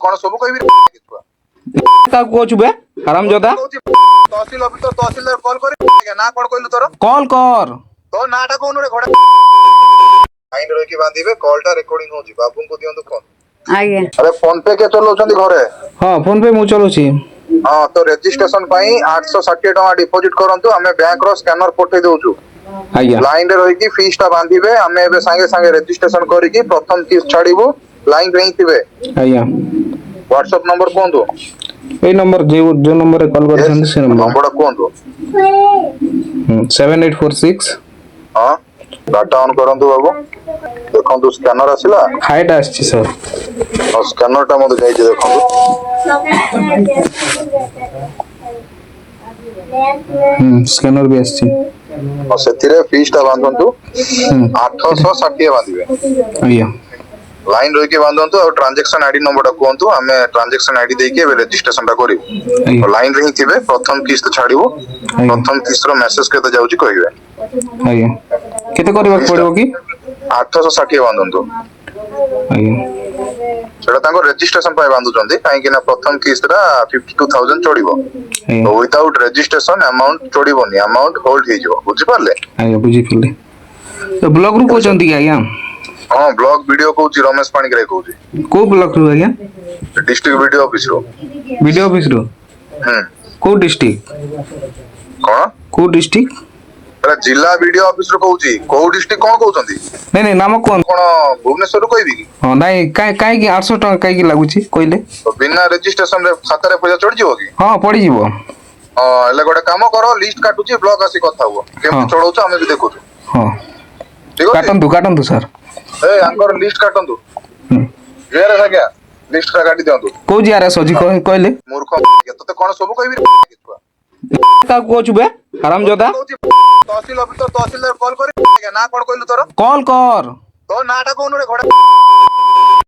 कौन सब कहबी का कोच बे हरामजादा तहसील ऑफिसर तहसीलदार कॉल कर ना कौन कहलु तोर कॉल कर तो नाटा कोन रे घोड़ा लाइन रे की बांधीबे कॉलटा रेकॉर्डिंग होजी बाबू को दियंतु फोन आगे अरे फोन पे के चलोछंदी घरे हां फोन पे मु चलोछि हां तो रजिस्ट्रेशन पई 860 टका डिपॉजिट करंतु हमें बैंक रो स्कैनर पठे देउछु आज्ञा लाइन रे रही फीस टा बांधीबे हमें एबे संगे संगे रजिस्ट्रेशन करिकि प्रथम किस्त छाड़ीबू लाइन रे ही थिबे आज्ञा व्हाट्सएप नंबर कोन दो ए नंबर जो नंबर रे कॉल करछन से नंबर कोन दो 7846 हां डाटा ऑन करंतु बाबू देखंतु स्कैनर आसिला हाइट आछि सर और स्कैनर टा मते जाई देखंतु स्कैनर भी आछि और सेतिरे फीस टा बांधंतु 860 बांधिबे आज्ञा लाइन रही के बांधंतु और ट्रांजैक्शन आईडी नंबर कोंतु हमें ट्रांजैक्शन आईडी देके रजिस्ट्रेशन टा करिवु और लाइन रही थिबे प्रथम किस्त छाड़ीबो प्रथम किस्त रो मेसेज केते जाउची कहिबे आज्ञा केते करबा पड़ो कि 860 बांधंतु आज्ञा सेटा तांको रजिस्ट्रेशन पाई बांधुचंदी काहे कि ना प्रथम किस्त रा 52000 चोड़ीबो तो विदाउट रजिस्ट्रेशन अमाउंट चोड़ीबोनी अमाउंट होल्ड हे जो बुझि पारले आज्ञा बुझि पले तो ब्लॉग रु कोचंती आज्ञा हां ब्लॉग वीडियो कहूची रमेश पाणिग्राही कहूची को ब्लॉक रु आज्ञा डिस्ट्रिक्ट वीडियो ऑफिस रो को डिस्ट्रिक्ट कोन को डिस्ट्रिक्ट अरे जिला वीडियो ऑफिस रो कहूची को डिस्ट्रिक्ट कोन कहउचंदी नहीं नहीं नाम कोन कोन भुवनेश्वर रो कहबी की हां नहीं काई की 800 टका काई की लागुची कहले तो बिना रजिस्ट्रेशन रे खाता रे पैसा चढ़ जिवो की हां पड़ी जीवो हां एले गोटे काम करो लिस्ट काटुची ब्लॉक आसी कथा हुओ केम चढ़ौछ हमें भी देखुछु हां ठीक है काटंतु सर ए अंकर लिस्ट काटंतु जेरे सग्या लिस्ट का काटी दियंतु को जियारे सजी कहले मूर्ख तते कोन सब कहबी का कोच बे हरामजादा तहसील ऑफिसर तहसीलदार कॉल कर ना कोन कहलु तोर कॉल कर तो नाटा कोन रे घोड़ा